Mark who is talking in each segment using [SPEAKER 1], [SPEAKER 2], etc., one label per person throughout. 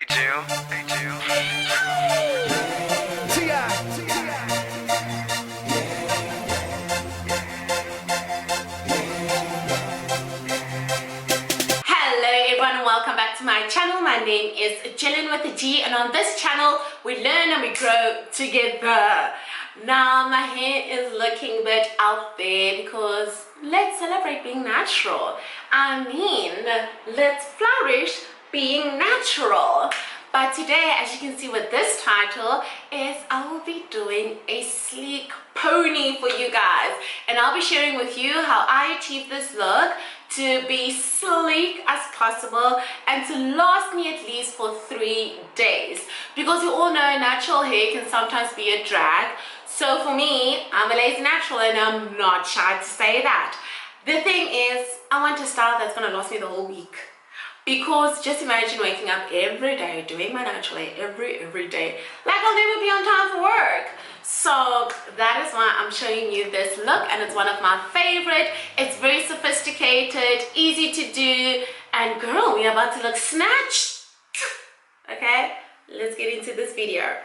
[SPEAKER 1] Hello everyone, and welcome back to my channel. My name is Gillian with a G, and on this channel we learn and we grow together. Now my hair is looking a bit out there because let's celebrate being natural. I mean, let's flourish being natural. But today, as you can see with this title, is I will be doing a sleek pony for you guys, and I'll be sharing with you how I achieve this look to be sleek as possible and to last me at least for 3 days, because you all know natural hair can sometimes be a drag. So for me, I'm a lazy natural and I'm not shy to say that. The thing is, I want a style that's going to last me the whole week. Because just imagine waking up every day doing my natural hair every day, like I'll never be on time for work. So that is why I'm showing you this look, and it's one of my favorite. It's very sophisticated, easy to do, and girl, we're about to look snatched. Okay, let's get into this video.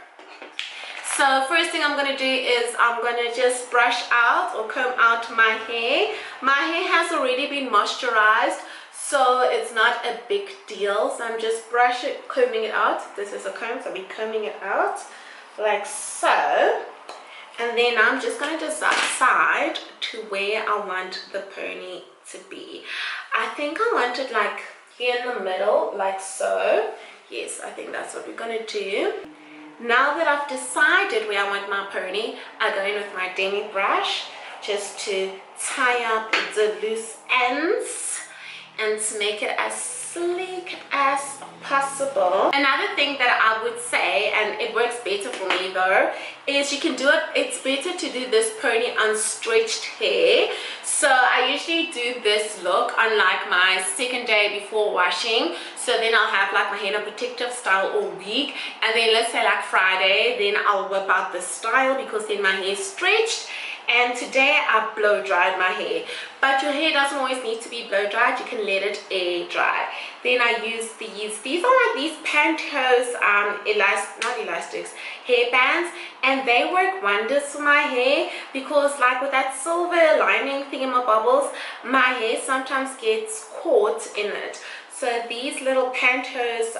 [SPEAKER 1] So first thing I'm going to do is I'm going to just brush out or comb out my hair. My hair has already been moisturized, so it's not a big deal. So I'm just combing it out. This is a comb, so I'll be combing it out like so. And then I'm just going to decide to where I want the pony to be. I think I want it like here in the middle, like so. Yes, I think that's what we're going to do. Now that I've decided where I want my pony, I go in with my demi brush just to tie up the loose ends and to make it as sleek as possible. Another thing that I would say, and it works better for me though, is you can do it, it's better to do this pony on stretched hair. So I usually do this look on like my second day before washing. So then I'll have like my hair in a protective style all week, and then let's say like Friday, then I'll whip out the style because then my hair is stretched. And today I blow dried my hair, but your hair doesn't always need to be blow dried. You can let it air dry. Then I use these are like these pantyhose not elastics, hair bands, and they work wonders for my hair, because like with that silver lining thingamabobbles, my hair sometimes gets caught in it. So these little pantyhose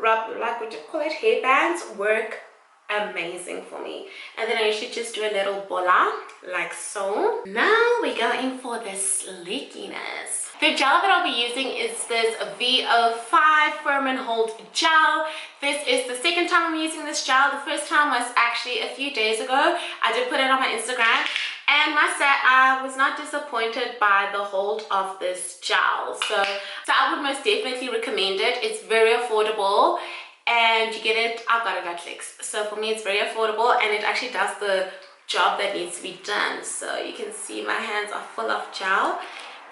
[SPEAKER 1] like what you call it, hair bands work amazing for me. And then I usually just do a little bola like so. Now we're going for the sleekiness. The gel that I'll be using is this VO5 Firm and Hold gel. This is the second time I'm using this gel. The first time was actually a few days ago. I did put it on my Instagram, and must say I was not disappointed by the hold of this gel. So I would most definitely recommend it. It's very affordable, and you get it, I've got it at Flex. So for me it's very affordable, and it actually does the job that needs to be done. So you can see my hands are full of gel,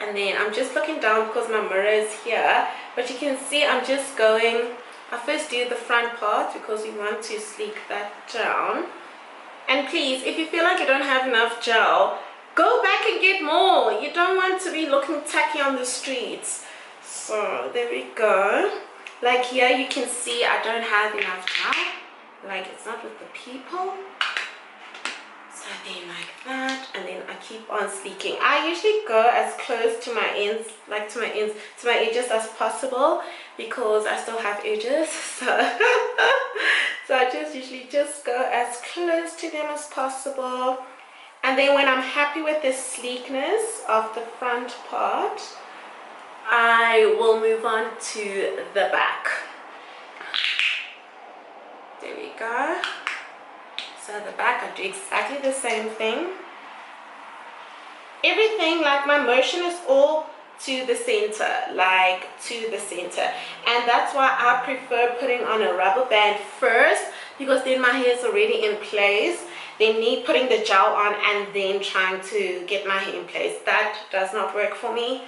[SPEAKER 1] and then I'm just looking down because my mirror is here, but you can see I'm just going, I first do the front part because we want to sleek that down. And please, if you feel like you don't have enough gel, go back and get more. You don't want to be looking tacky on the streets. So there we go. Like here you can see I don't have enough gel, like it's not with the people. So then like that, and then I keep on sleeking. I usually go as close to my ends, like to my edges as possible, because I still have edges. So so I just usually just go as close to them as possible. And then when I'm happy with the sleekness of the front part, I will move on to the back. There we go. So the back, I do exactly the same thing. Everything, like my motion is all to the center, like to the center. And that's why I prefer putting on a rubber band first, because then my hair is already in place. Then me putting the gel on and then trying to get my hair in place. That does not work for me.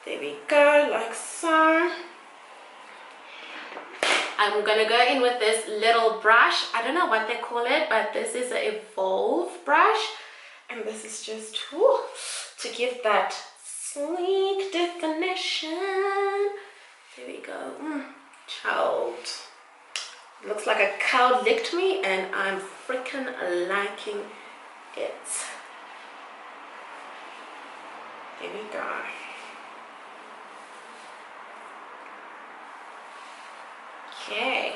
[SPEAKER 1] There we go, like so. I'm gonna go in with this little brush. I don't know what they call it, but this is an Evolve brush, and this is just to give that sleek definition. There we go. Child. Looks like a cow licked me and I'm freaking liking it. There we go. Okay.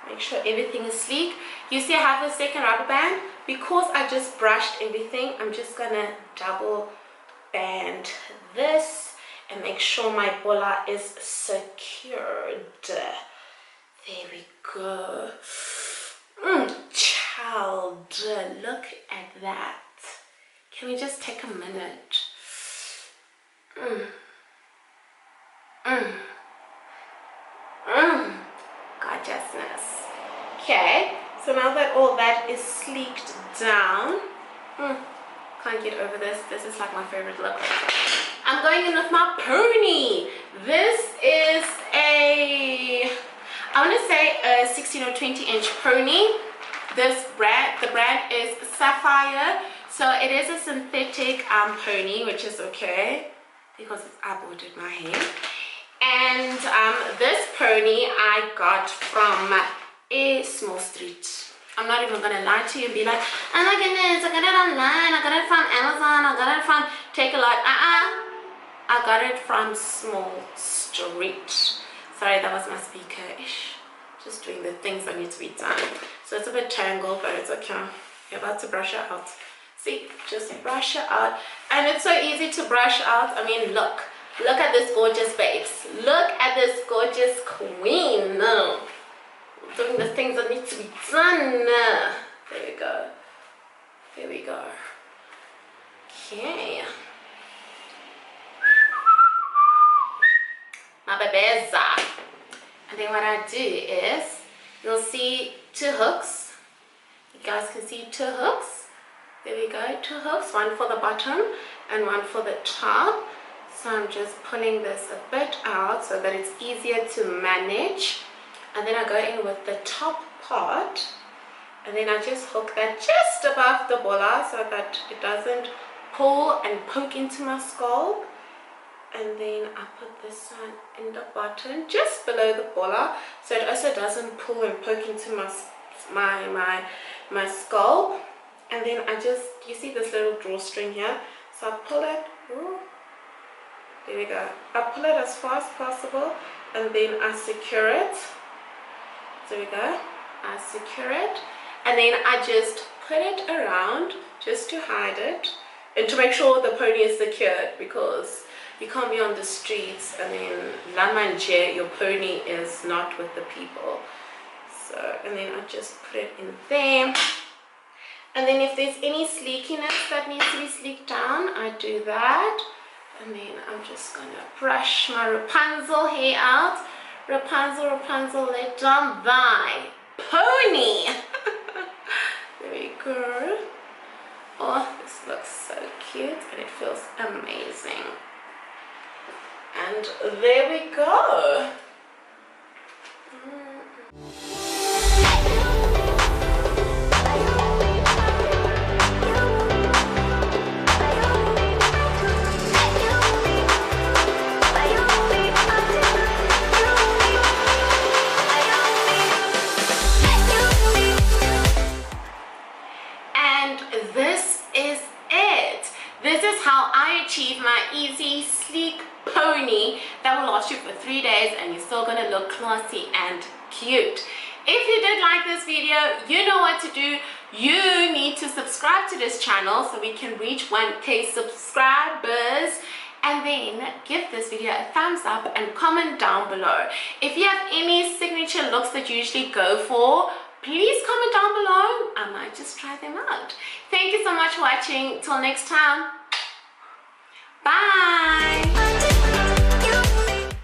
[SPEAKER 1] Make sure everything is sleek. You see I have the second rubber band. Because I just brushed everything, I'm just gonna double band this and make sure my bola is secured. There we go. Child, look at that. Can we just take a minute? Gorgeousness. Okay, so now that all that is sleeked down, can't get over this. This is like my favorite look. I'm going in with my pony. This is a, I want to say a 16 or 20 inch pony. This brand, the brand is Sapphire. So it is a synthetic pony, which is okay because I bought it my hair. And this pony I got from a small street. I'm not even gonna lie to you and be like, oh my goodness, I got it online, I got it from Amazon, I got it from Take a Lot. I got it from small street. Sorry, that was my speaker-ish. Just doing the things that need to be done. So it's a bit tangled, but it's okay. You're about to brush it out. See, just brush it out. And it's so easy to brush out. I mean, look at this gorgeous babes. Look at this gorgeous queen. Doing the things that need to be done. There we go. There we go. Okay. My babies. And then what I do is, you'll see 2 hooks. You guys can see 2 hooks. There we go, 2 hooks. One for the bottom and one for the top. So I'm just pulling this a bit out so that it's easier to manage. And then I go in with the top part, and then I just hook that just above the bola so that it doesn't pull and poke into my scalp. And then I put this one in the bottom just below the bola so it also doesn't pull and poke into my scalp. And then I just, you see this little drawstring here, so I pull it. There we go. I pull it as far as possible and then I secure it. There we go. I secure it and then I just put it around just to hide it and to make sure the pony is secured, because you can't be on the streets and then la manger, your pony is not with the people. So, and then I just put it in there. And then if there's any sleekiness that needs to be sleeked down, I do that. And then I'm just gonna brush my Rapunzel hair out. Rapunzel, Rapunzel, let down thy pony. There we go. Oh, this looks so cute and it feels amazing. And there we go. Achieve my easy, sleek pony that will last you for 3 days and you're still gonna look classy and cute. If you did like this video, you know what to do. You need to subscribe to this channel so we can reach 1K subscribers, and then give this video a thumbs up and comment down below. If you have any signature looks that you usually go for, please comment down below. I might just try them out. Thank you so much for watching. Till next time. Bye.